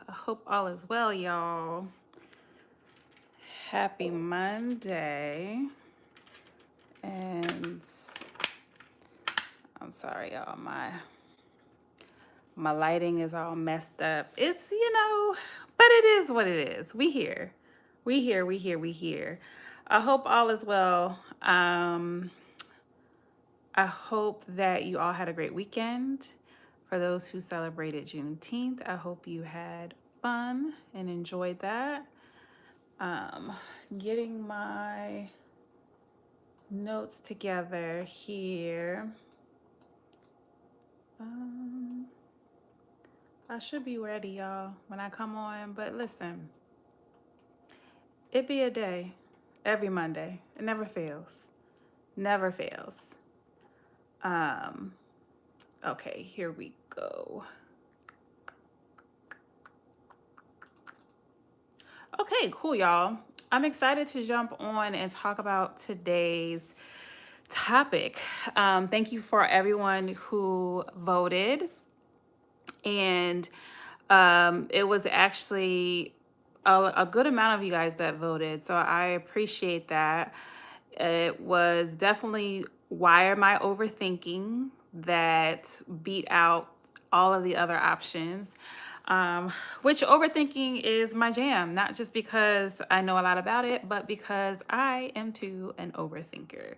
I hope all is well, y'all. Happy Monday. And I'm sorry, y'all. My lighting is all messed up. It's, but it is what it is. We here. We here. I hope all is well. I hope that you all had a great weekend. For those who celebrated Juneteenth, I hope you had fun and enjoyed that. Getting my notes together here. I should be ready, y'all, when I come on. But listen, it be a day every Monday. It never fails. Never fails. Okay, here we go. Okay, cool, y'all. I'm excited to jump on and talk about today's topic. Thank you for everyone who voted. And it was actually a good amount of you guys that voted. So I appreciate that. It was definitely why am I overthinking that beat out all of the other options. Which overthinking is my jam, not just because I know a lot about it, but because I am too an overthinker.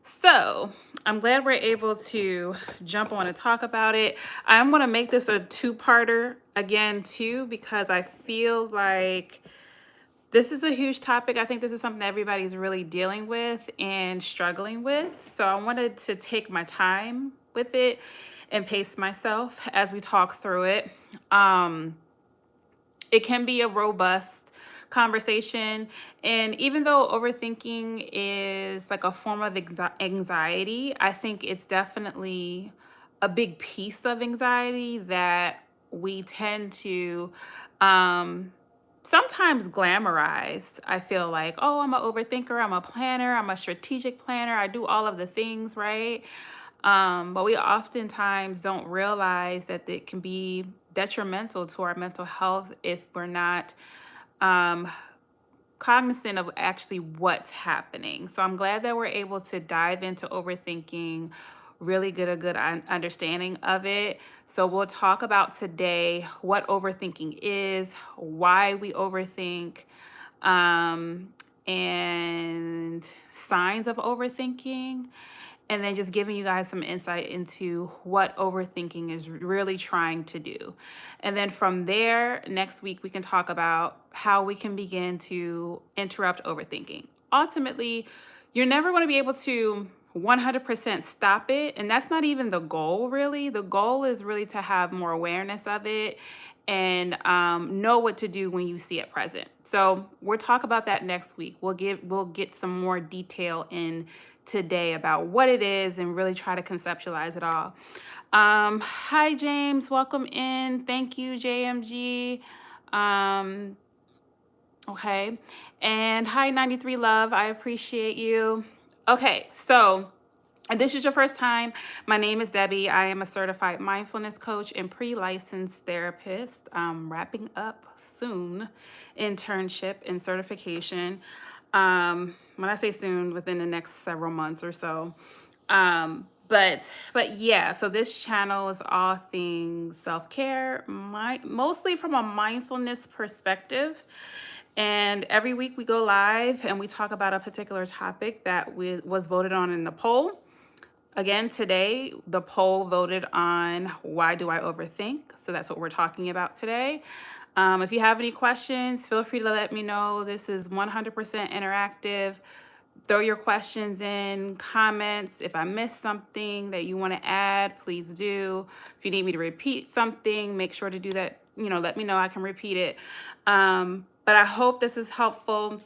So I'm glad we're able to jump on and talk about it. I'm going to make this a two-parter again, too, because I feel like this is a huge topic. I think this is something that everybody's really dealing with and struggling with. So I wanted to take my time with it and pace myself as we talk through it. It can be a robust conversation. And even though overthinking is like a form of anxiety, I think it's definitely a big piece of anxiety that we tend to sometimes glamorize. I feel like, oh, I'm an overthinker, I'm a planner, I'm a strategic planner, I do all of the things, right? But we oftentimes don't realize that it can be detrimental to our mental health if we're not cognizant of actually what's happening. So I'm glad that we're able to dive into overthinking, really get a good understanding of it. So we'll talk about today what overthinking is, why we overthink, and signs of overthinking, and then just giving you guys some insight into what overthinking is really trying to do. And then from there, next week, we can talk about how we can begin to interrupt overthinking. Ultimately, you're never going to be able to 100% stop it. And that's not even the goal, really. The goal is really to have more awareness of it and know what to do when you see it present. So we'll talk about that next week. We'll get some more detail in today about what it is and really try to conceptualize it all. Hi, James. Welcome in. Thank you, JMG. Okay. And hi, 93 Love. I appreciate you. Okay. So, and this is your first time, my name is Debbie. I am a certified mindfulness coach and pre-licensed therapist. Wrapping up soon internship and certification. When I say soon, within the next several months or so. But yeah, so this channel is all things self-care, mostly from a mindfulness perspective. And every week we go live and we talk about a particular topic that was voted on in the poll. Again, today, the poll voted on why do I overthink? So that's what we're talking about today. If you have any questions, feel free to let me know. This is 100% interactive. Throw your questions in, comments. If I missed something that you want to add, please do. If you need me to repeat something, make sure to do that. Let me know. I can repeat it. But I hope this is helpful.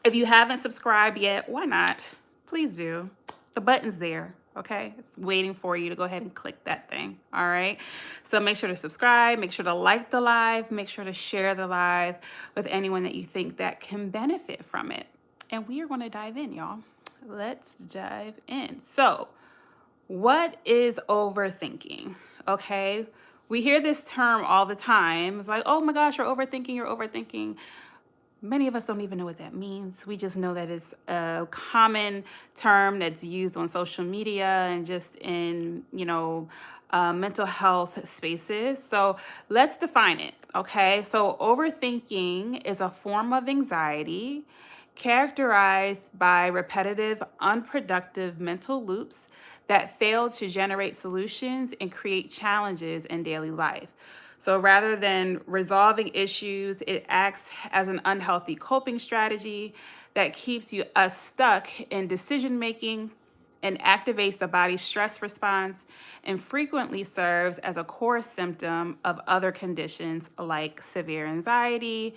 If you haven't subscribed yet, why not? Please do. The button's there. Okay, it's waiting for you to go ahead and click that thing. All right, so make sure to subscribe, make sure to like the live, make sure to share the live with anyone that you think that can benefit from it. And we are going to dive in, y'all. Let's dive in. So what is overthinking? Okay, We hear this term all the time. It's like, oh my gosh, you're overthinking, you're overthinking. Many of us don't even know what that means. We just know that it's a common term that's used on social media and just in, mental health spaces. So let's define it, okay? So overthinking is a form of anxiety characterized by repetitive, unproductive mental loops that fail to generate solutions and create challenges in daily life. So rather than resolving issues, it acts as an unhealthy coping strategy that keeps you stuck in decision making and activates the body's stress response and frequently serves as a core symptom of other conditions like severe anxiety,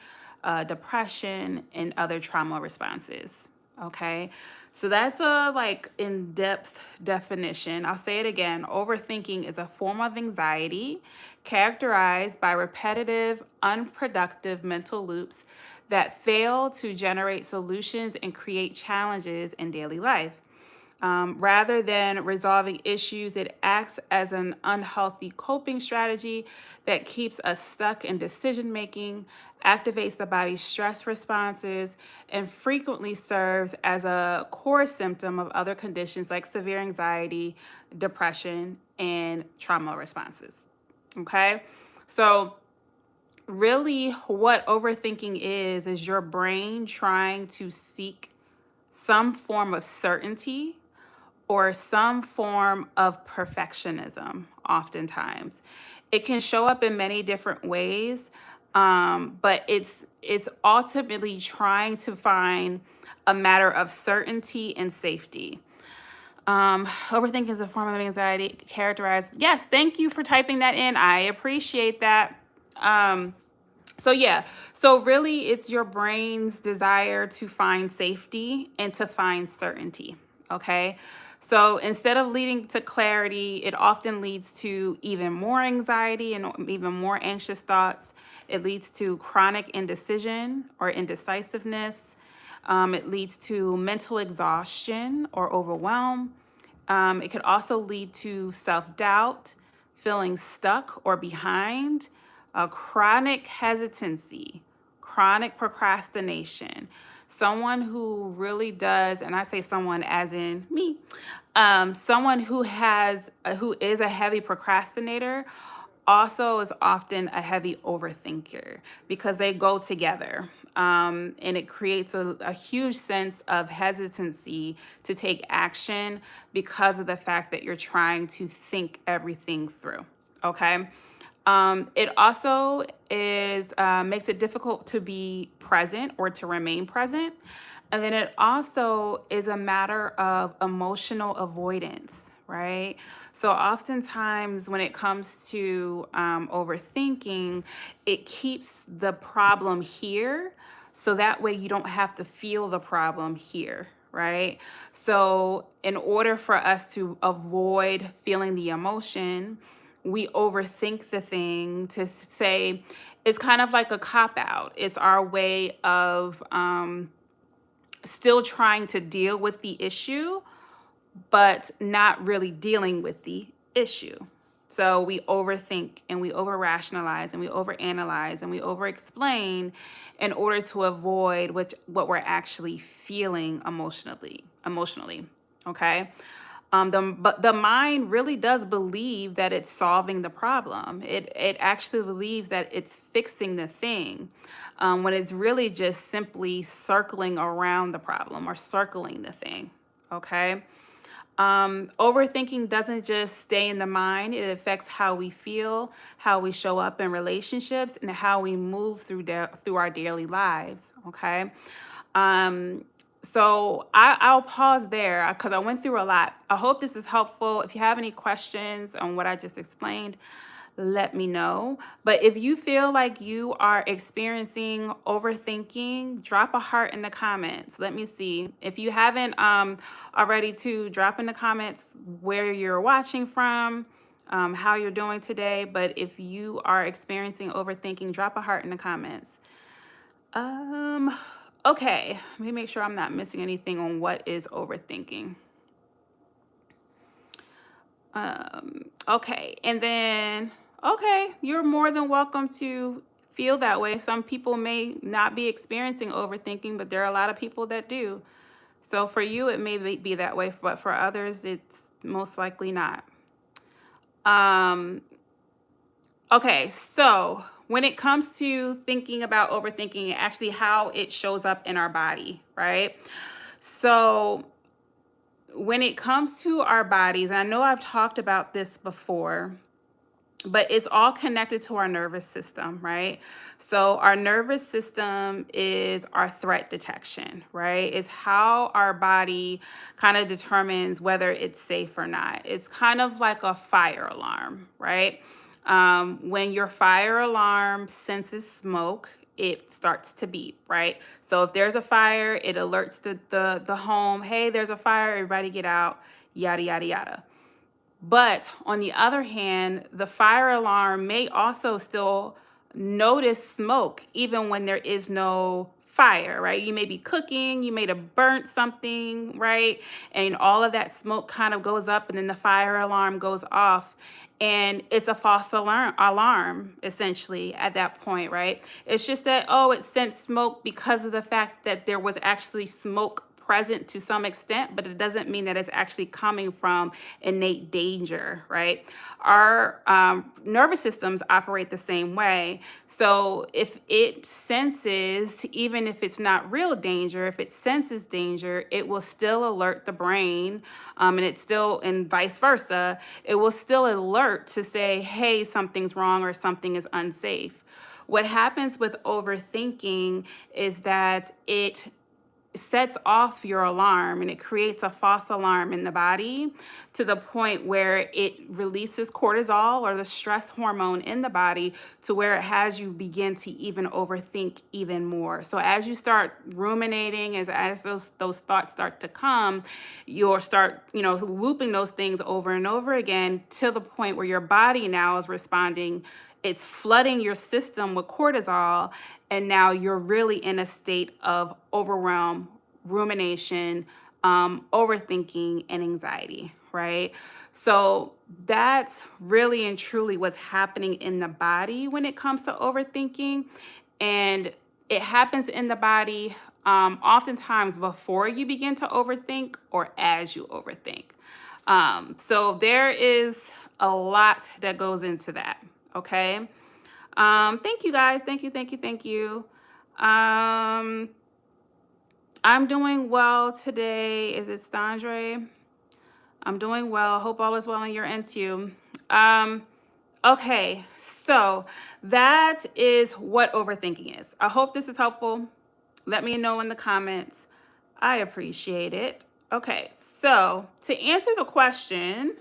depression, and other trauma responses. Okay, so that's a in-depth definition. I'll say it again. Overthinking is a form of anxiety characterized by repetitive, unproductive mental loops that fail to generate solutions and create challenges in daily life. Rather than resolving issues, it acts as an unhealthy coping strategy that keeps us stuck in decision making, activates the body's stress responses, and frequently serves as a core symptom of other conditions like severe anxiety, depression, and trauma responses. Okay? So, really, what overthinking is your brain trying to seek some form of certainty or some form of perfectionism, oftentimes. It can show up in many different ways, but it's ultimately trying to find a matter of certainty and safety. Overthinking is a form of anxiety characterized. Yes, thank you for typing that in. I appreciate that. So yeah, so really it's your brain's desire to find safety and to find certainty, okay? So instead of leading to clarity, it often leads to even more anxiety and even more anxious thoughts. It leads to chronic indecision or indecisiveness. It leads to mental exhaustion or overwhelm. It could also lead to self-doubt, feeling stuck or behind, chronic hesitancy, chronic procrastination. Someone who really does, and I say someone as in me, someone who is a heavy procrastinator also is often a heavy overthinker because they go together. And it creates a huge sense of hesitancy to take action because of the fact that you're trying to think everything through. Okay. It also is makes it difficult to be present or to remain present. And then it also is a matter of emotional avoidance, right? So oftentimes when it comes to overthinking, it keeps the problem here. So that way you don't have to feel the problem here, right? So in order for us to avoid feeling the emotion, we overthink the thing to say it's kind of like a cop out. It's our way of still trying to deal with the issue, but not really dealing with the issue. So we overthink and we over rationalize and we overanalyze and we over explain in order to avoid what we're actually feeling emotionally. Okay. But the mind really does believe that it's solving the problem. It actually believes that it's fixing the thing, when it's really just simply circling around the problem or circling the thing. Okay. Overthinking doesn't just stay in the mind. It affects how we feel, how we show up in relationships, and how we move through our daily lives. Okay. So I'll pause there because I went through a lot. I hope this is helpful. If you have any questions on what I just explained, let me know. But if you feel like you are experiencing overthinking, drop a heart in the comments. Let me see. If you haven't already, to drop in the comments where you're watching from, how you're doing today. But if you are experiencing overthinking, drop a heart in the comments. Okay, let me make sure I'm not missing anything on what is overthinking. Okay, and then Okay, you're more than welcome to feel that way. Some people may not be experiencing overthinking, but there are a lot of people that do. So for you, it may be that way, but for others, it's most likely not. Um, okay, so when it comes to thinking about overthinking, actually how it shows up in our body, right? So when it comes to our bodies, I know I've talked about this before, but it's all connected to our nervous system, right? So our nervous system is our threat detection, right? It's how our body kind of determines whether it's safe or not. It's kind of like a fire alarm, right? When your fire alarm senses smoke, it starts to beep, right? So if there's a fire, it alerts the home, hey, there's a fire, everybody get out, yada yada yada. But on the other hand, the fire alarm may also still notice smoke even when there is no fire, right? You may be cooking, you may have burnt something, right? And all of that smoke kind of goes up and then the fire alarm goes off. And it's a false alarm essentially at that point, right? It's just that, oh, it sent smoke because of the fact that there was actually smoke present to some extent, but it doesn't mean that it's actually coming from innate danger, right? Our nervous systems operate the same way. So if it senses, even if it's not real danger, if it senses danger, it will still alert the brain, and it's still, and vice versa, it will still alert to say, hey, something's wrong or something is unsafe. What happens with overthinking is that it sets off your alarm and it creates a false alarm in the body to the point where it releases cortisol or the stress hormone in the body to where it has you begin to even overthink even more. So as you start ruminating, as those thoughts start to come, you'll start, looping those things over and over again to the point where your body now is responding. It's flooding your system with cortisol, and now you're really in a state of overwhelm, rumination, overthinking, and anxiety, right? So that's really and truly what's happening in the body when it comes to overthinking. And it happens in the body oftentimes before you begin to overthink or as you overthink. So there is a lot that goes into that. Okay. Thank you guys. Thank you. Thank you. Thank you. I'm doing well today. Is it Standre? I'm doing well. Hope all is well on your end too. Okay. So that is what overthinking is. I hope this is helpful. Let me know in the comments. I appreciate it. Okay. So to answer the question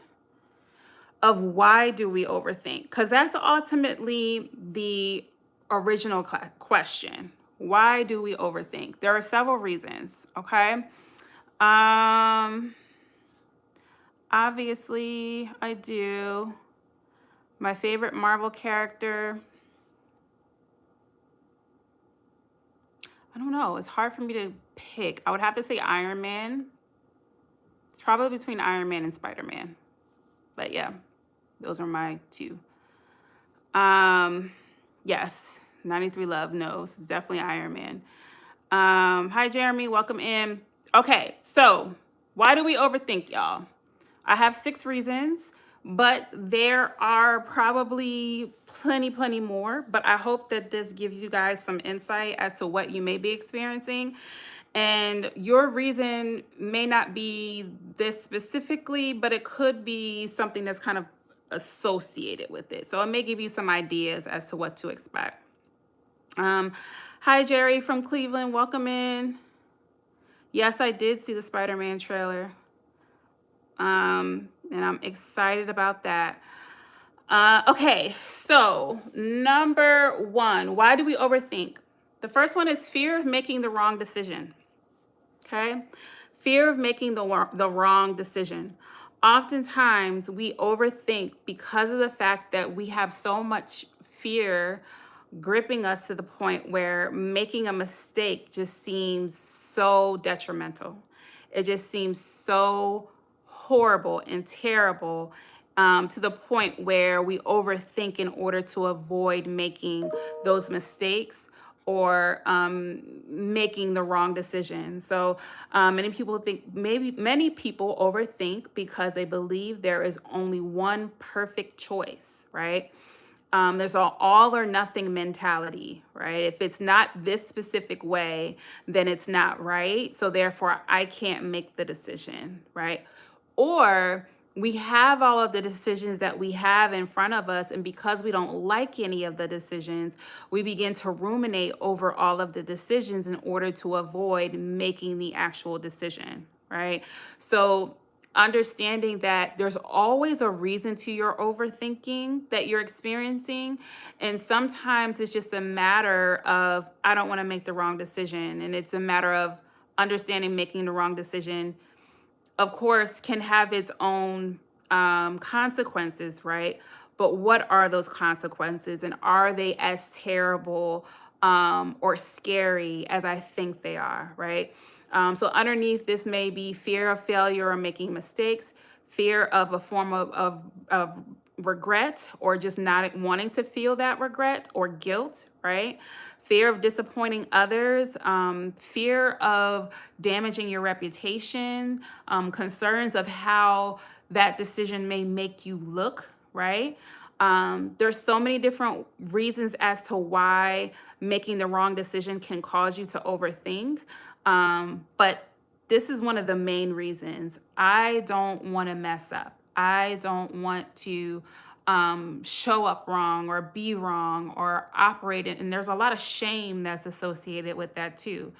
of why do we overthink, because that's ultimately the original question. Why do we overthink? There are several reasons. Okay. Obviously I do. My favorite Marvel character, I don't know, it's hard for me to pick. I would have to say Iron Man. It's probably between Iron Man and Spider-Man, but yeah, those are my two. Yes, 93 Love knows. It's definitely Iron Man. Hi, Jeremy. Welcome in. Okay, so why do we overthink, y'all? I have 6 reasons, but there are probably plenty more. But I hope that this gives you guys some insight as to what you may be experiencing. And your reason may not be this specifically, but it could be something that's kind of associated with it. So it may give you some ideas as to what to expect. Hi, Jerry from Cleveland. Welcome in. Yes, I did see the Spider-Man trailer. And I'm excited about that. Okay, so number 1, why do we overthink? The first one is fear of making the wrong decision. Okay, fear of making the wrong decision. Oftentimes we overthink because of the fact that we have so much fear gripping us to the point where making a mistake just seems so detrimental. It just seems so horrible and terrible. to the point where we overthink in order to avoid making those mistakes or making the wrong decision. So many people overthink because they believe there is only one perfect choice, right? There's all or nothing mentality, right? If it's not this specific way, then it's not right. So therefore, I can't make the decision, right? Or we have all of the decisions that we have in front of us, and because we don't like any of the decisions, we begin to ruminate over all of the decisions in order to avoid making the actual decision, right? So understanding that there's always a reason to your overthinking that you're experiencing. And sometimes it's just a matter of, I don't want to make the wrong decision. And it's a matter of understanding making the wrong decision, of course, can have its own consequences, right? But what are those consequences? And are they as terrible or scary as I think they are, right? So underneath this may be fear of failure or making mistakes, fear of a form of regret or just not wanting to feel that regret or guilt, right? Fear of disappointing others, fear of damaging your reputation, concerns of how that decision may make you look, right? There's so many different reasons as to why making the wrong decision can cause you to overthink. But this is one of the main reasons. I don't want to mess up. I don't want to show up wrong or be wrong or operate it. And there's a lot of shame that's associated with that too,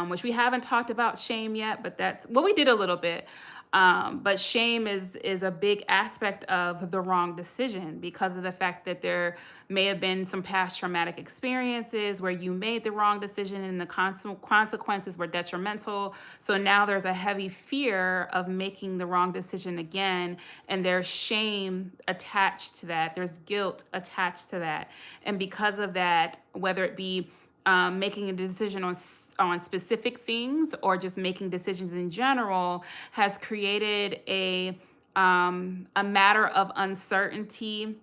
which we haven't talked about shame yet, but that's well, we did a little bit. But shame is a big aspect of the wrong decision because of the fact that there may have been some past traumatic experiences where you made the wrong decision and the consequences were detrimental. So now there's a heavy fear of making the wrong decision again, and there's shame attached to that. There's guilt attached to that, and because of that, whether it be making a decision on specific things or just making decisions in general has created a matter of uncertainty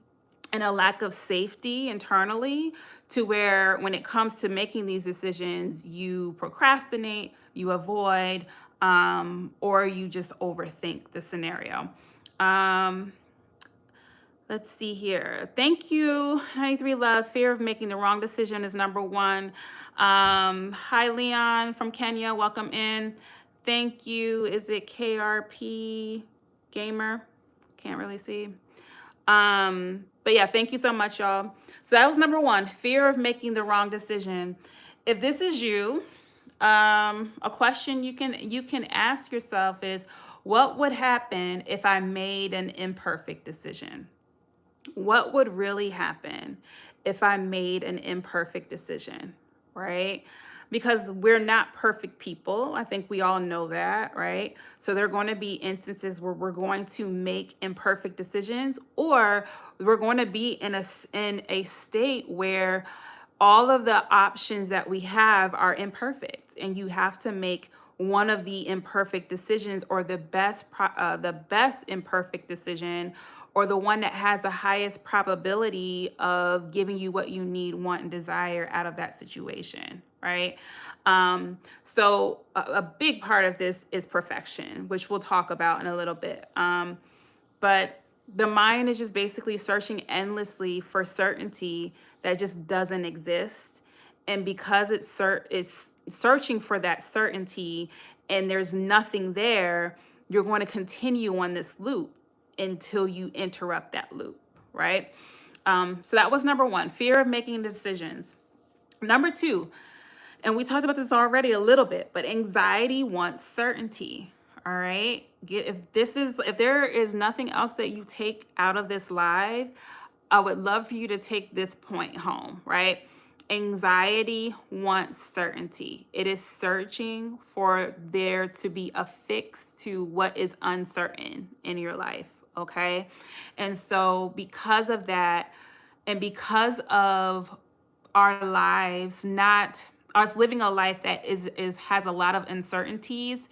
and a lack of safety internally, to where when it comes to making these decisions, you procrastinate, you avoid, or you just overthink the scenario. Um, Let's see here. Thank you, 93 Love. Fear of making the wrong decision is number one. Hi, Leon from Kenya. Welcome in. Thank you. Is it KRP Gamer? Can't really see. But yeah, thank you so much, y'all. So that was number one, fear of making the wrong decision. If this is you, a question you can ask yourself is, what would happen if I made an imperfect decision? What would really happen if I made an imperfect decision, right? Because we're not perfect people. I think we all know that, right? So there are going to be instances where we're going to make imperfect decisions, or we're going to be in a state where all of the options that we have are imperfect, and you have to make one of the imperfect decisions, or the best imperfect decision, or the one that has the highest probability of giving you what you need, want, and desire out of that situation, right? So a big part of this is perfection, which we'll talk about in a little bit. But the mind is just basically searching endlessly for certainty that just doesn't exist. And because it's searching for that certainty and there's nothing there, you're going to continue on this loop until you interrupt that loop, right? So that was number one, fear of making decisions. Number two, and we talked about this already a little bit, but anxiety wants certainty. All right. If there is nothing else that you take out of this live, I would love for you to take this point home, right? Anxiety wants certainty. It is searching for there to be a fix to what is uncertain in your life. Okay. And so because of that, and because of our lives, not us living a life that has a lot of uncertainties,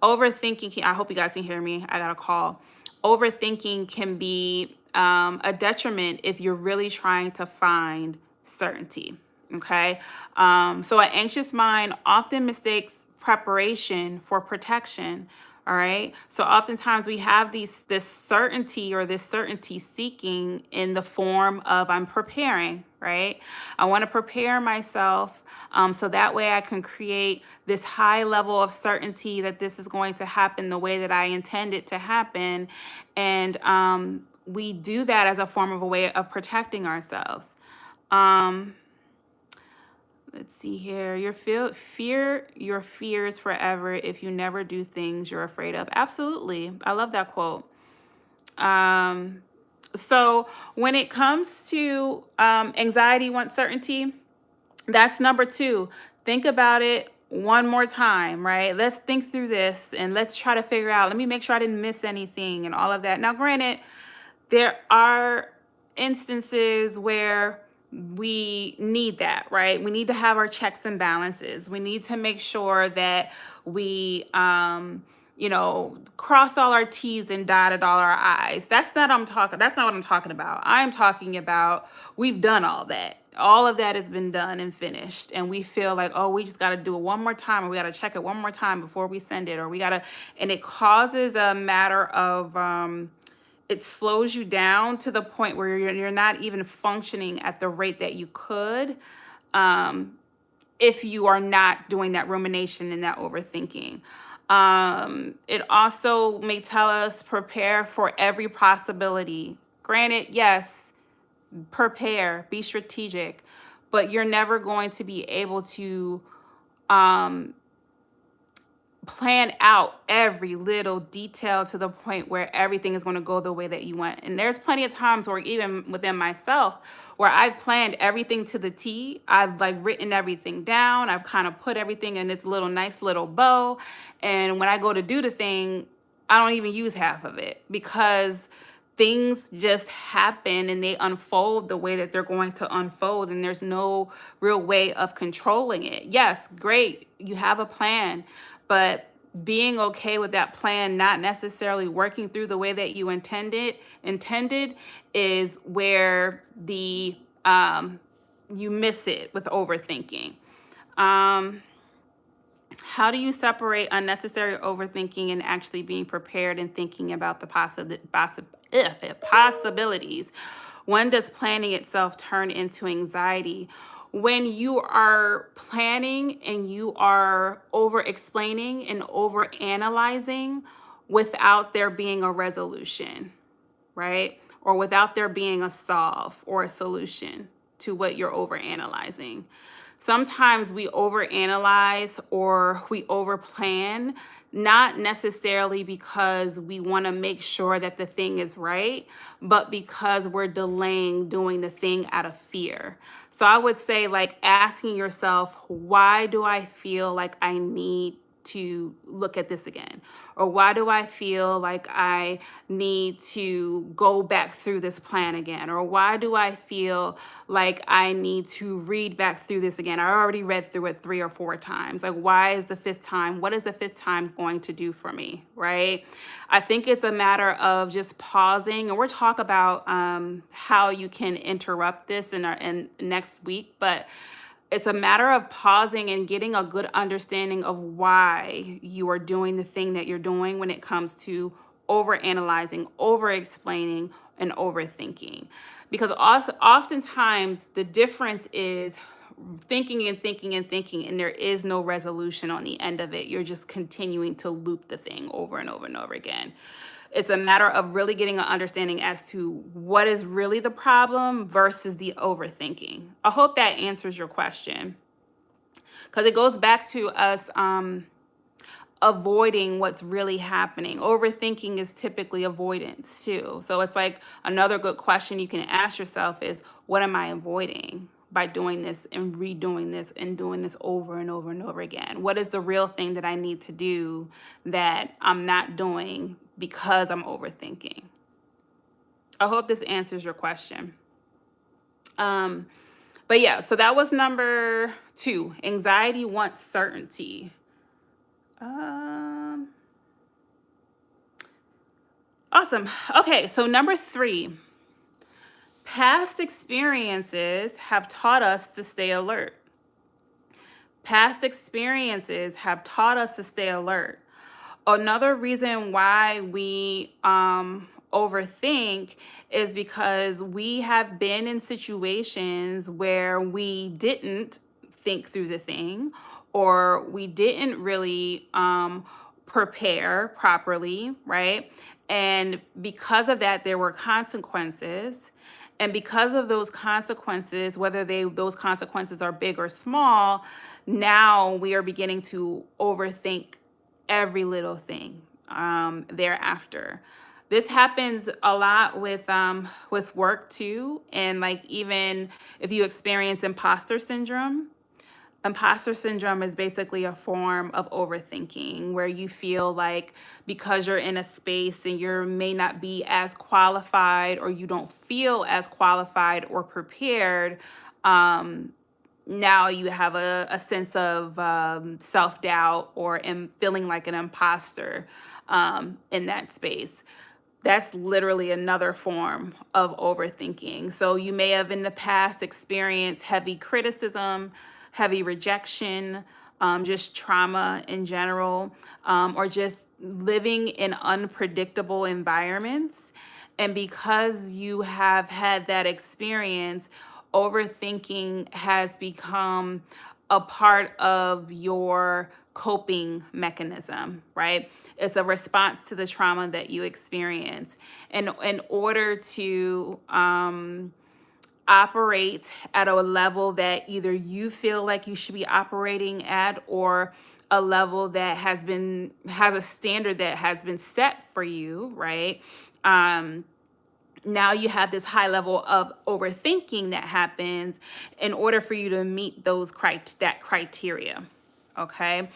overthinking, I hope you guys can hear me. I got a call. overthinking can be a detriment if you're really trying to find certainty. Okay. So an anxious mind often mistakes preparation for protection. All right. So oftentimes we have this certainty or this certainty seeking in the form of I'm preparing, right? I want to prepare myself so that way I can create this high level of certainty that this is going to happen the way that I intend it to happen. And we do that as a form of a way of protecting ourselves. Um, let's see here. Fear your fears forever if you never do things you're afraid of. Absolutely. I love that quote. Um, so when it comes to anxiety wants certainty, that's number two. Think about it one more time, right? Let's think through this and let's try to figure out, let me make sure I didn't miss anything and all of that. Now, granted, there are instances where we need that, right? We need to have our checks and balances. We need to make sure that we, crossed all our T's and dotted all our I's. That's not what I'm talking about. I'm talking about we've done all that. All of that has been done and finished. And we feel like, oh, we just got to do it one more time, or we got to check it one more time before we send it, or and it causes a matter of, it slows you down to the point where you're not even functioning at the rate that you could if you are not doing that rumination and that overthinking. It also may tell us prepare for every possibility. Granted, yes, prepare, be strategic, but you're never going to be able to um, plan out every little detail to the point where everything is going to go the way that you want. And there's plenty of times where even within myself where I've planned everything to the T. I've like written everything down. I've kind of put everything in its little nice little bow. And when I go to do the thing, I don't even use half of it because things just happen and they unfold the way that they're going to unfold, and there's no real way of controlling it. Yes, great, you have a plan, but being okay with that plan not necessarily working through the way that you intended is where the you miss it with overthinking. How do you separate unnecessary overthinking and actually being prepared and thinking about the possibilities? When does planning itself turn into anxiety? When you are planning and you are over explaining and over analyzing without there being a resolution, right? Or without there being a solve or a solution to what you're over analyzing. Sometimes we overanalyze or we overplan, not necessarily because we want to make sure that the thing is right, but because we're delaying doing the thing out of fear. So I would say, like, asking yourself, why do I feel like I need to look at this again? Or why do I feel like I need to go back through this plan again? Or why do I feel like I need to read back through this again? I already read through it 3 or 4 times. Like, why is the fifth time? What is the fifth time going to do for me, right? I think it's a matter of just pausing, and we'll talk about how you can interrupt this in next week, but it's a matter of pausing and getting a good understanding of why you are doing the thing that you're doing when it comes to over analyzing, over explaining, and overthinking. Because oftentimes the difference is thinking and thinking and thinking, and there is no resolution on the end of it. You're just continuing to loop the thing over and over and over again. It's a matter of really getting an understanding as to what is really the problem versus the overthinking. I hope that answers your question, because it goes back to us avoiding what's really happening. Overthinking is typically avoidance too. So it's like another good question you can ask yourself is, what am I avoiding by doing this and redoing this and doing this over and over and over again? What is the real thing that I need to do that I'm not doing because I'm overthinking? I hope this answers your question. But yeah, so that was number 2. Anxiety wants certainty. Awesome. Okay, so number 3, past experiences have taught us to stay alert. Past experiences have taught us to stay alert. Another reason why we overthink is because we have been in situations where we didn't think through the thing, or we didn't really prepare properly, right? And because of that, there were consequences. And because of those consequences, whether those consequences are big or small, now we are beginning to overthink every little thing thereafter. This happens a lot with work too, and like even if you experience imposter syndrome. Imposter syndrome is basically a form of overthinking where you feel like because you're in a space and you may not be as qualified, or you don't feel as qualified or prepared, um, now you have a sense of self-doubt or feeling like an imposter in that space. That's literally another form of overthinking. So you may have in the past experienced heavy criticism, heavy rejection, just trauma in general, or just living in unpredictable environments. And because you have had that experience, overthinking has become a part of your coping mechanism, right? It's a response to the trauma that you experience. And in order to operate at a level that either you feel like you should be operating at, or a level that has a standard that has been set for you, right? Now you have this high level of overthinking that happens in order for you to meet that criteria. Okay.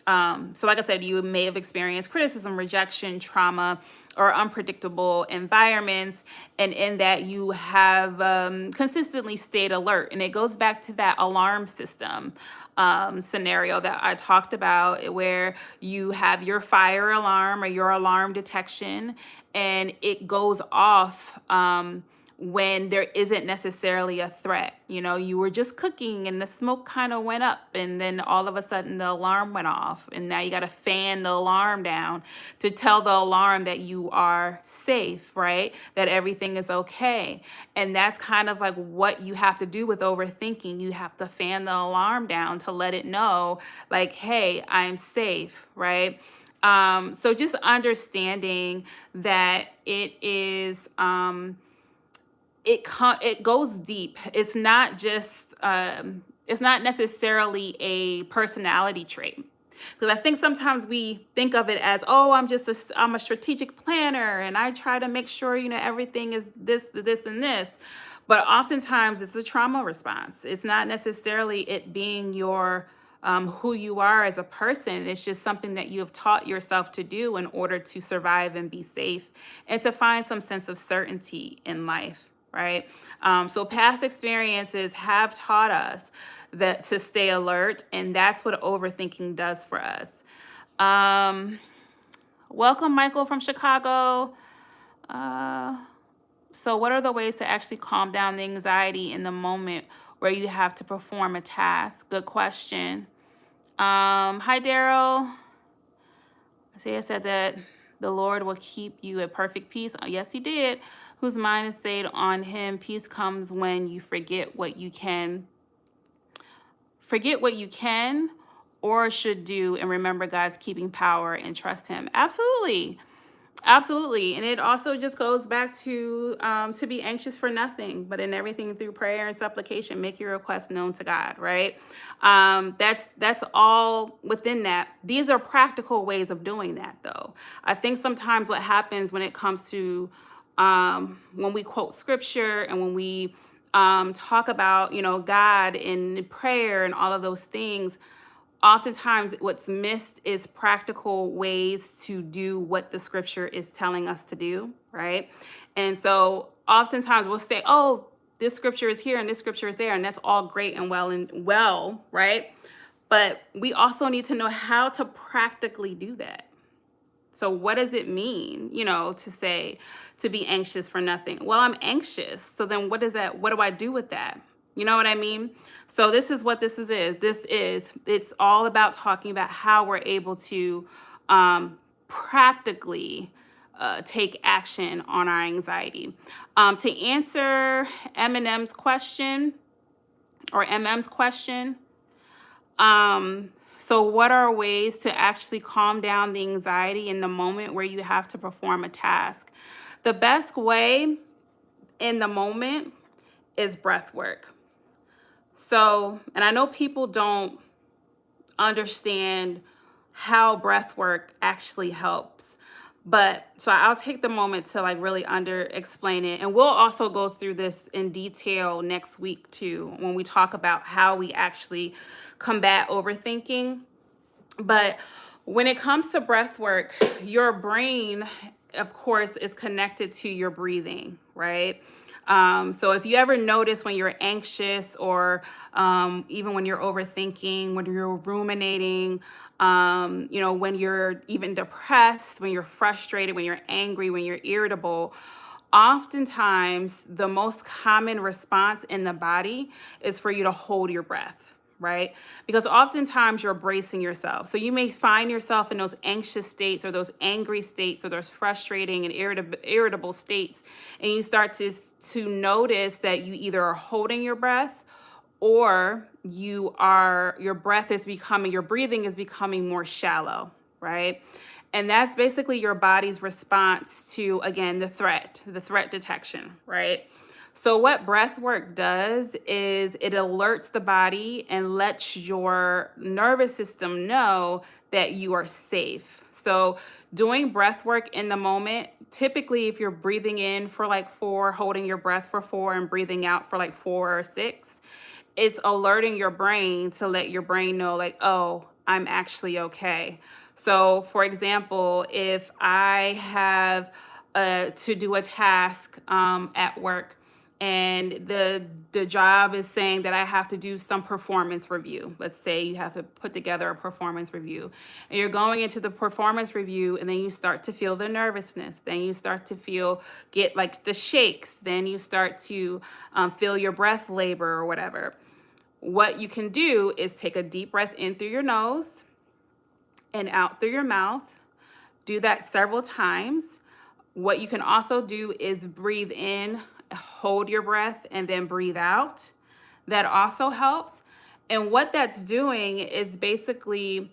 So like I said, you may have experienced criticism, rejection, trauma, or unpredictable environments. And in that, you have consistently stayed alert. And it goes back to that alarm system scenario that I talked about, where you have your fire alarm or your alarm detection, and it goes off when there isn't necessarily a threat. You know, you were just cooking and the smoke kind of went up, and then all of a sudden the alarm went off, and now you got to fan the alarm down to tell the alarm that you are safe, right? That everything is okay. And that's kind of like what you have to do with overthinking. You have to fan the alarm down to let it know, like, hey, I'm safe, right? So just understanding that it goes deep. It's not necessarily a personality trait. Because I think sometimes we think of it as, oh, I'm a strategic planner and I try to make sure, everything is this, and this. But oftentimes it's a trauma response. It's not necessarily it being who you are as a person. It's just something that you have taught yourself to do in order to survive and be safe and to find some sense of certainty in life, right? So past experiences have taught us that to stay alert, and that's what overthinking does for us. Welcome, Michael from Chicago. So what are the ways to actually calm down the anxiety in the moment where you have to perform a task? Good question. Hi, Daryl. Isaiah said that the Lord will keep you at perfect peace. Yes, he did. Whose mind is stayed on him. Peace comes when you forget what you can or should do, and remember God's keeping power and trust him. Absolutely. Absolutely. And it also just goes back to be anxious for nothing, but in everything through prayer and supplication, make your requests known to God, right? That's all within that. These are practical ways of doing that, though. I think sometimes what happens when it comes to when we quote scripture and when we talk about, God in prayer and all of those things, oftentimes what's missed is practical ways to do what the scripture is telling us to do, right? And so oftentimes we'll say, oh, this scripture is here and this scripture is there, and that's all great and well, right? But we also need to know how to practically do that. So what does it mean, to say to be anxious for nothing? Well, I'm anxious. So then what do I do with that? You know what I mean? So this is what this is. It's all about talking about how we're able to practically take action on our anxiety. To answer Eminem's question or MM's question, so what are ways to actually calm down the anxiety in the moment where you have to perform a task? The best way in the moment is breath work. So, and I know people don't understand how breath work actually helps. But so I'll take the moment to like really under explain it. And we'll also go through this in detail next week too, when we talk about how we actually combat overthinking. But when it comes to breath work, your brain, of course, is connected to your breathing, right? So if you ever notice when you're anxious or even when you're overthinking, when you're ruminating, when you're even depressed, when you're frustrated, when you're angry, when you're irritable, oftentimes the most common response in the body is for you to hold your breath, right? Because oftentimes you're bracing yourself. So you may find yourself in those anxious states or those angry states or those frustrating and irritable states, and you start to notice that you either are holding your breath or your breathing is becoming more shallow, right? And that's basically your body's response to, again, the threat detection, right? So what breath work does is it alerts the body and lets your nervous system know that you are safe. So doing breath work in the moment, typically if you're breathing in for like 4, holding your breath for 4 and breathing out for like 4 or 6, it's alerting your brain to let your brain know like, oh, I'm actually okay. So for example, if I have to do a task at work, and the job is saying that I have to do some performance review. Let's say you have to put together a performance review, and you're going into the performance review, and then you start to feel the nervousness. Then you start to get like the shakes. Then you start to feel your breath labor or whatever. What you can do is take a deep breath in through your nose and out through your mouth. Do that several times. What you can also do is breathe in, hold your breath, and then breathe out. That also helps. And what that's doing is basically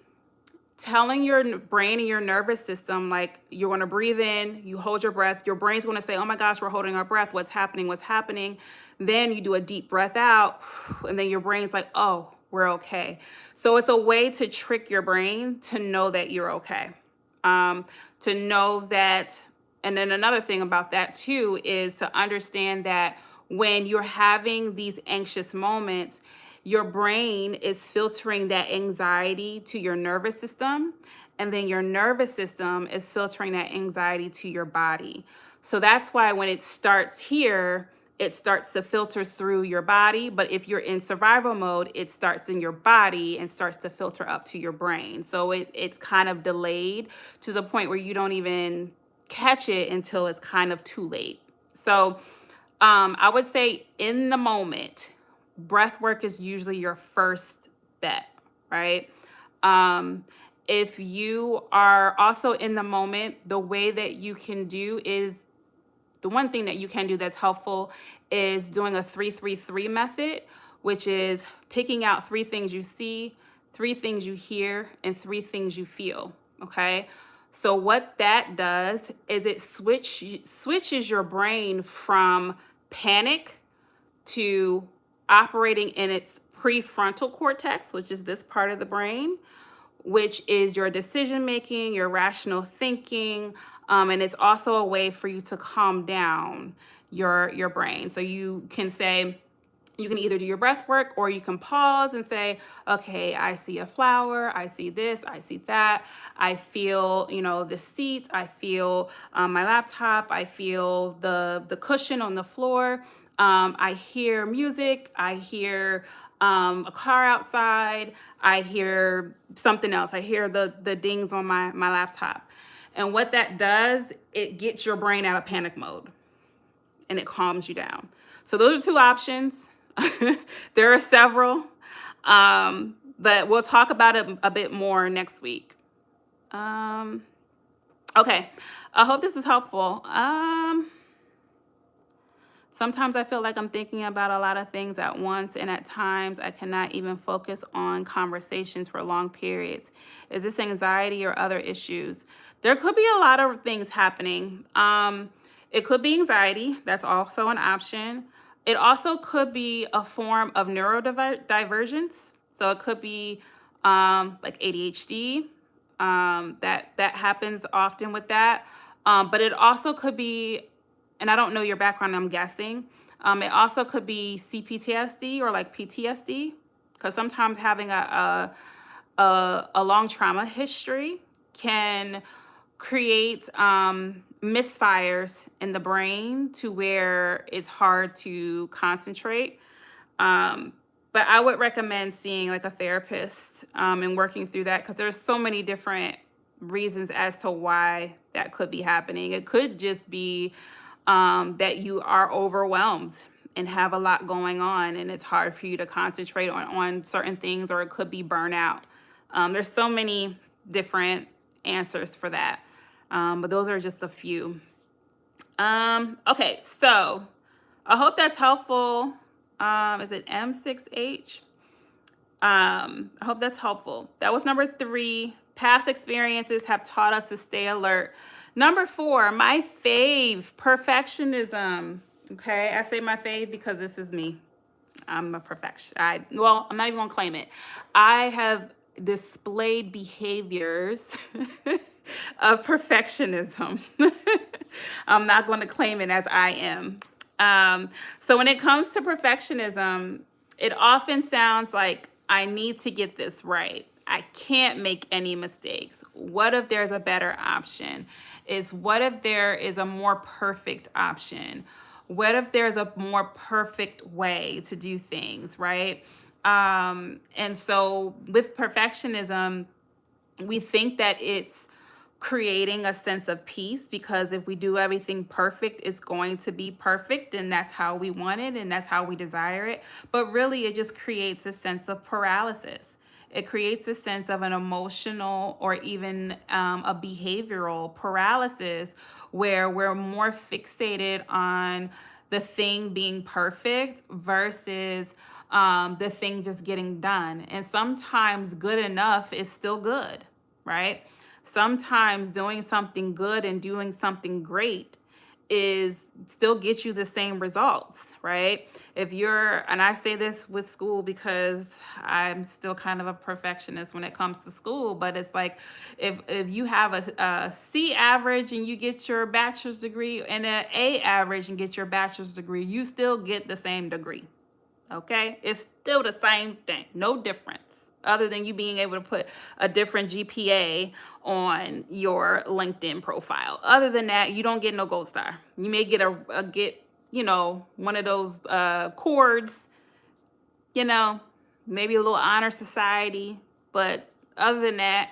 telling your brain and your nervous system, like, you're going to breathe in, you hold your breath, your brain's going to say, oh my gosh, we're holding our breath, what's happening. Then you do a deep breath out, and then your brain's like, oh, we're okay. So it's a way to trick your brain to know that you're okay. To know that. And then another thing about that too is to understand that when you're having these anxious moments, your brain is filtering that anxiety to your nervous system, and then your nervous system is filtering that anxiety to your body. So that's why when it starts here, it starts to filter through your body. But if you're in survival mode, it starts in your body and starts to filter up to your brain. So it's kind of delayed to the point where you don't even catch it until it's kind of too late. So I would say in the moment, breath work is usually your first bet, right? If you are also in the moment, the way that you can do is the one thing that you can do that's helpful is doing a 3-3-3 method, which is picking out 3 things you see, 3 things you hear, and 3 things you feel. Okay. So what that does is it switches your brain from panic to operating in its prefrontal cortex, which is this part of the brain, which is your decision making, your rational thinking, and it's also a way for you to calm down your brain. So you can either do your breath work, or you can pause and say, okay, I see a flower, I see this, I see that, I feel, the seat, I feel my laptop, I feel the cushion on the floor, I hear music, I hear a car outside, I hear something else, I hear the dings on my laptop. And what that does, it gets your brain out of panic mode and it calms you down. So those are two options. There are several, but we'll talk about it a bit more next week. Okay, I hope this is helpful. Sometimes I feel like I'm thinking about a lot of things at once, and at times I cannot even focus on conversations for long periods. Is this anxiety or other issues? There could be a lot of things happening. It could be anxiety, that's also an option. It also could be a form of neurodivergence. So it could be like ADHD. That happens often with that. But it also could be, and I don't know your background, I'm guessing. It also could be CPTSD or like PTSD, because sometimes having a long trauma history can create misfires in the brain to where it's hard to concentrate. Um, but I would recommend seeing like a therapist and working through that, because there's so many different reasons as to why that could be happening. It could just be that you are overwhelmed and have a lot going on and it's hard for you to concentrate on certain things, or it could be burnout. There's so many different answers for that, but those are just a few. Okay, so I hope that's helpful. Is it M6H? I hope that's helpful. That was number 3. Past experiences have taught us to stay alert. Number 4, my fave, perfectionism. Okay, I say my fave because this is me. I'm a perfection. I'm not even gonna claim it. I have displayed behaviors of perfectionism. I'm not going to claim it as I am. So when it comes to perfectionism, it often sounds like I need to get this right. I can't make any mistakes. What if there's a better option? What if there is a more perfect option? What if there's a more perfect way to do things, right? And so with perfectionism, we think that it's creating a sense of peace, because if we do everything perfect, it's going to be perfect, and that's how we want it and that's how we desire it. But really, it just creates a sense of paralysis. It creates a sense of an emotional or even a behavioral paralysis, where we're more fixated on the thing being perfect versus the thing just getting done. And sometimes good enough is still good, right? Sometimes doing something good and doing something great is still get you the same results, right? And I say this with school because I'm still kind of a perfectionist when it comes to school, but it's like if you have a C average and you get your bachelor's degree, and an A average and get your bachelor's degree, you still get the same degree. Okay? It's still the same thing, no difference, other than you being able to put a different GPA on your LinkedIn profile. Other than that, you don't get no gold star. You may get one of those cords, maybe a little honor society, but other than that,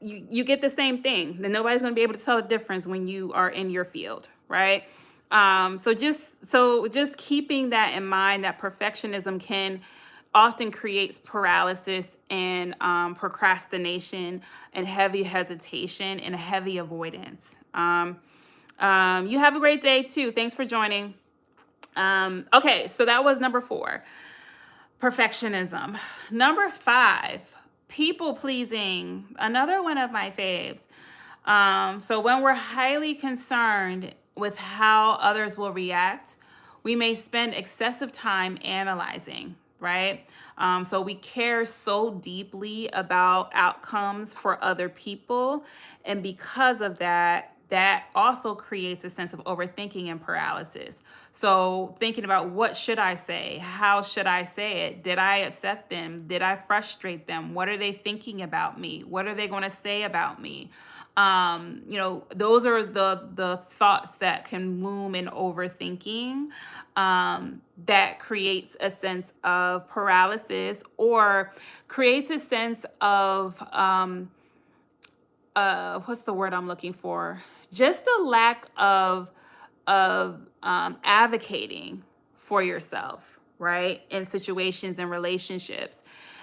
you get the same thing. Then nobody's going to be able to tell the difference when you are in your field, right? So just keeping that in mind, that perfectionism can often creates paralysis and procrastination and heavy hesitation and heavy avoidance. You have a great day too. Thanks for joining. Okay, so that was number 4, perfectionism. Number 5, people pleasing. Another one of my faves. So when we're highly concerned with how others will react, we may spend excessive time analyzing, right? So we care so deeply about outcomes for other people. And because of that, that also creates a sense of overthinking and paralysis. So thinking about, what should I say? How should I say it? Did I upset them? Did I frustrate them? What are they thinking about me? What are they going to say about me? Those are the thoughts that can loom in overthinking, that creates a sense of paralysis, or creates a sense of what's the word I'm looking for? Just the lack of advocating for yourself, right? In situations and relationships.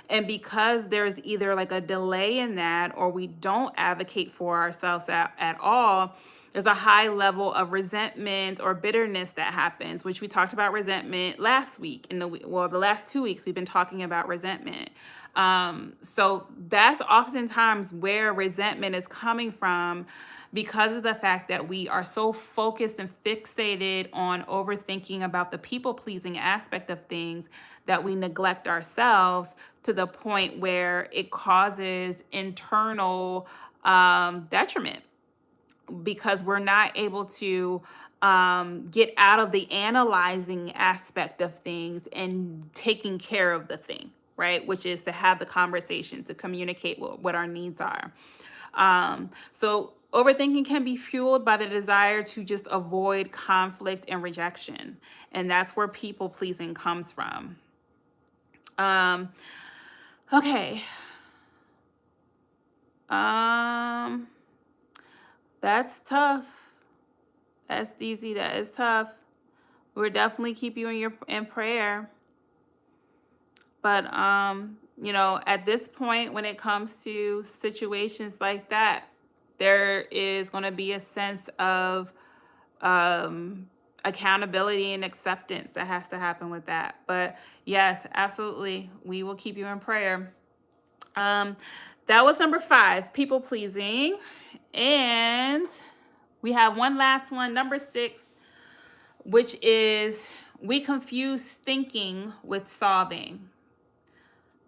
And because there's either like a delay in that, or we don't advocate for ourselves at all, there's a high level of resentment or bitterness that happens, which we talked about resentment last week. The last 2 weeks, we've been talking about resentment. So that's oftentimes where resentment is coming from, because of the fact that we are so focused and fixated on overthinking about the people pleasing aspect of things that we neglect ourselves, to the point where it causes internal detriment, because we're not able to get out of the analyzing aspect of things and taking care of the thing, right? Which is to have the conversation, to communicate what our needs are. So overthinking can be fueled by the desire to just avoid conflict and rejection. And that's where people pleasing comes from. Um, okay. Um, that's tough. SDZ, that is tough. We'll definitely keep you in prayer. But at this point, when it comes to situations like that, there is going to be a sense of accountability and acceptance that has to happen with that. But yes, absolutely, we will keep you in prayer. That was number 5, people pleasing. And we have one last one, number 6, which is we confuse thinking with solving.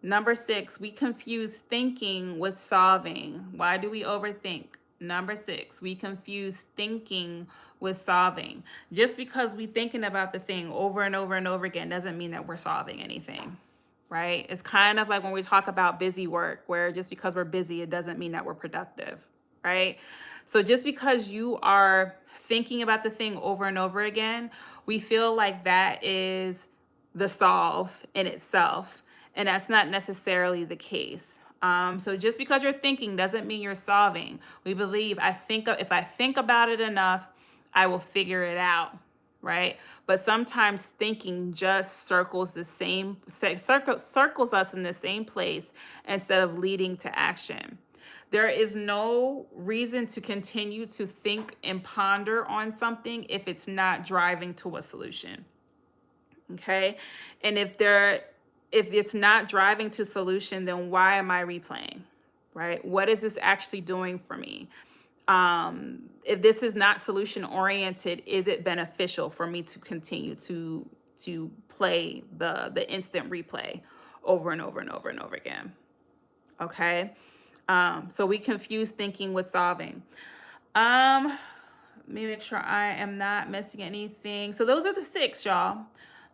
Number 6, we confuse thinking with solving. Why do we overthink? Number 6, we confuse thinking with solving. Just because we're thinking about the thing over and over and over again doesn't mean that we're solving anything, right? It's kind of like when we talk about busy work, where just because we're busy, it doesn't mean that we're productive, right? So just because you are thinking about the thing over and over again, we feel like that is the solve in itself. And that's not necessarily the case. So just because you're thinking doesn't mean you're solving. We believe if I think about it enough, I will figure it out, right? But sometimes thinking just circles us in the same place instead of leading to action. There is no reason to continue to think and ponder on something if it's not driving to a solution. Okay? And if it's not driving to solution, then why am I replaying? Right? What is this actually doing for me? If this is not solution oriented, is it beneficial for me to continue to play the instant replay over and over and over and over again? Okay. So we confuse thinking with solving. Let me make sure I am not missing anything. So those are the 6, y'all.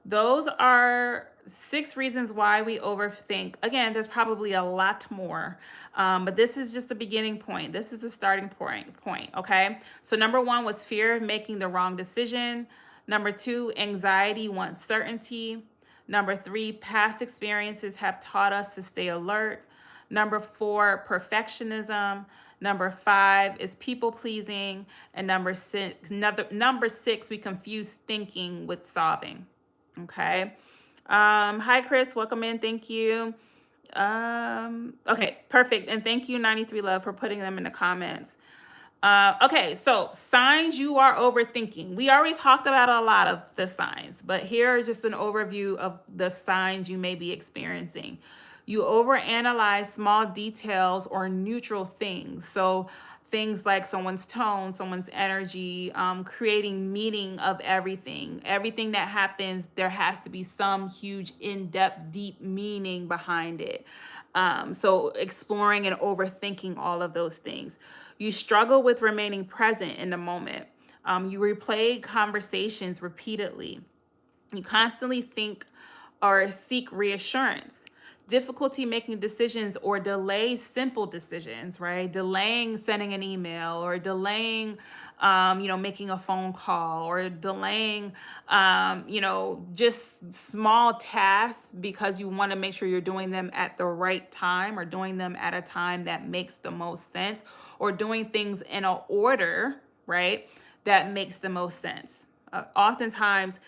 Those are 6 reasons why we overthink. Again, there's probably a lot more, but this is just the beginning point. This is the starting point, okay? So number 1 was fear of making the wrong decision. Number 2, anxiety wants certainty. Number 3, past experiences have taught us to stay alert. Number 4, perfectionism. Number 5 is people pleasing. And number 6, we confuse thinking with solving. Okay. Hi, Chris. Welcome in. Thank you. Okay, perfect. And thank you, 93 Love, for putting them in the comments. Okay, so signs you are overthinking. We already talked about a lot of the signs, but here is just an overview of the signs you may be experiencing. You overanalyze small details or neutral things. So things like someone's tone, someone's energy, creating meaning of everything. Everything that happens, there has to be some huge, in-depth, deep meaning behind it. So exploring and overthinking all of those things. You struggle with remaining present in the moment. You replay conversations repeatedly. You constantly think or seek reassurance. difficulty making decisions or delay simple decisions, right? Delaying sending an email or delaying, making a phone call or delaying, just small tasks because you want to make sure you're doing them at the right time or doing them at a time that makes the most sense or doing things in an order, right? That makes the most sense. Oftentimes,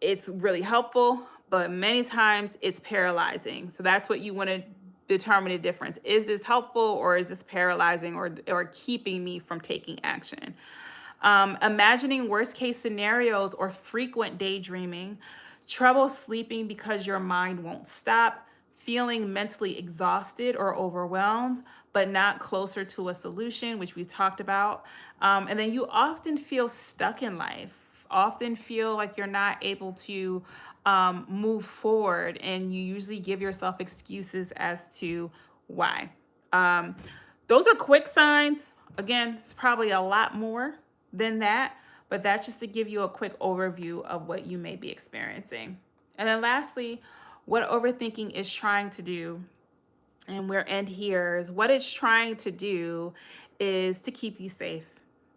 it's really helpful, but many times it's paralyzing. So that's what you want to determine the difference. Is this helpful or is this paralyzing or keeping me from taking action? Imagining worst case scenarios or frequent daydreaming, trouble sleeping because your mind won't stop, feeling mentally exhausted or overwhelmed, but not closer to a solution, which we've talked about. And then you often feel stuck in life, often feel like you're not able to move forward, and you usually give yourself excuses as to why. Um, those are quick signs. Again, it's probably a lot more than that, but that's just to give you a quick overview of what you may be experiencing. And then lastly, what overthinking is trying to do, and we're end here, is what it's trying to do is to keep you safe.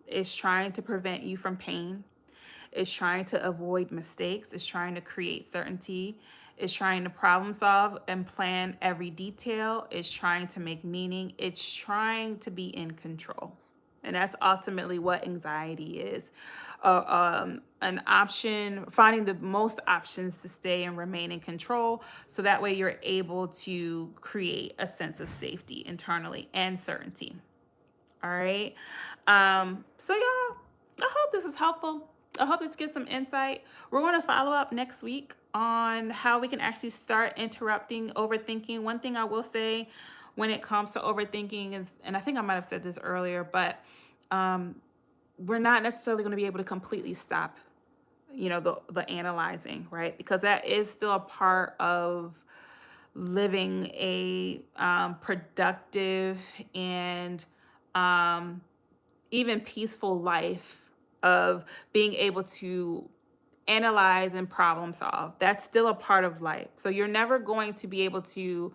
It's trying to prevent you from pain. It's trying to avoid mistakes. It's trying to create certainty. It's trying to problem solve and plan every detail. It's trying to make meaning. It's trying to be in control. And that's ultimately what anxiety is. An option, finding the most options to stay and remain in control. So that way you're able to create a sense of safety internally and certainty. All right. So y'all, I hope this is helpful. I hope this gives some insight. We're going to follow up next week on how we can actually start interrupting overthinking. One thing I will say when it comes to overthinking is, and I think I might have said this earlier, but we're not necessarily going to be able to completely stop, the analyzing, right? Because that is still a part of living a productive and even peaceful life, of being able to analyze and problem solve. That's still a part of life. So you're never going to be able to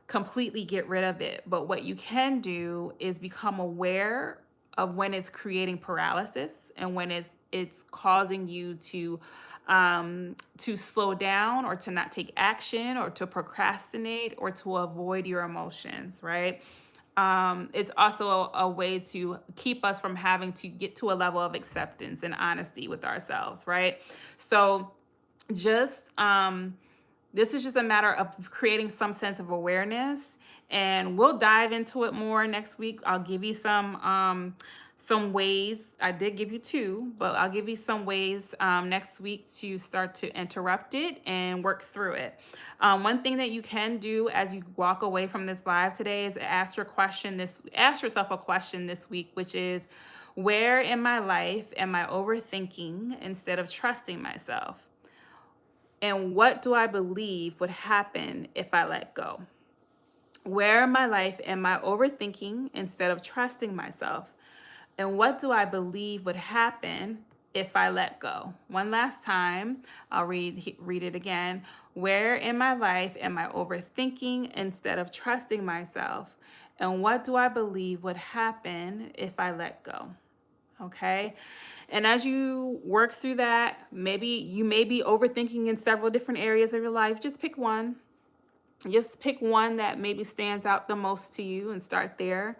completely get rid of it. But what you can do is become aware of when it's creating paralysis and when it's causing you to slow down or to not take action or to procrastinate or to avoid your emotions, right? It's also a way to keep us from having to get to a level of acceptance and honesty with ourselves, right? So just this is just a matter of creating some sense of awareness, and we'll dive into it more next week. I'll give you some ways. I did give you two, but I'll give you some ways next week to start to interrupt it and work through it. One thing that you can do as you walk away from this live today is ask yourself a question this week, which is, where in my life am I overthinking instead of trusting myself? And what do I believe would happen if I let go? Where in my life am I overthinking instead of trusting myself? And what do I believe would happen if I let go? One last time, I'll read it again. Where in my life am I overthinking instead of trusting myself? And what do I believe would happen if I let go? Okay. And as you work through that, maybe you may be overthinking in several different areas of your life. Just pick one. Just pick one that maybe stands out the most to you and start there.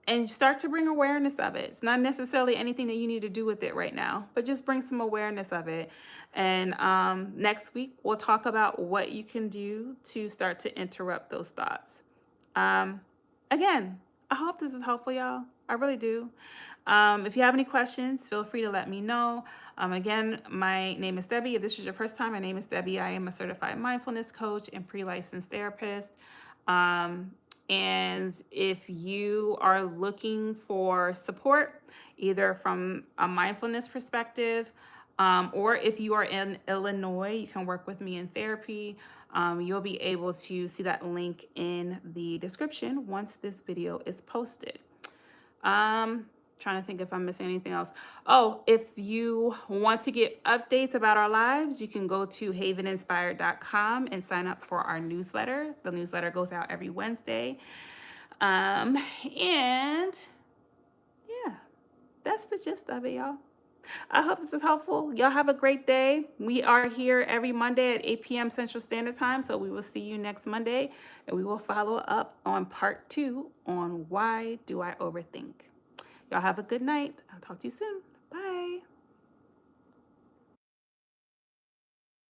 And start to bring awareness of it. It's not necessarily anything that you need to do with it right now, but just bring some awareness of it. And next week, we'll talk about what you can do to start to interrupt those thoughts. Again, I hope this is helpful, y'all. I really do. If you have any questions, feel free to let me know. Again, my name is Debbie. If this is your first time, my name is Debbie. I am a certified mindfulness coach and pre-licensed therapist. And if you are looking for support, either from a mindfulness perspective, or if you are in Illinois, you can work with me in therapy. You'll be able to see that link in the description once this video is posted. Trying to think if I'm missing anything else. Oh, if you want to get updates about our lives, you can go to haveninspired.com and sign up for our newsletter. The newsletter goes out every Wednesday. And yeah, that's the gist of it, y'all. I hope this is helpful. Y'all have a great day. We are here every Monday at 8 p.m. Central Standard Time. So we will see you next Monday and we will follow up on part 2 on why do I overthink. Y'all have a good night. I'll talk to you soon. Bye.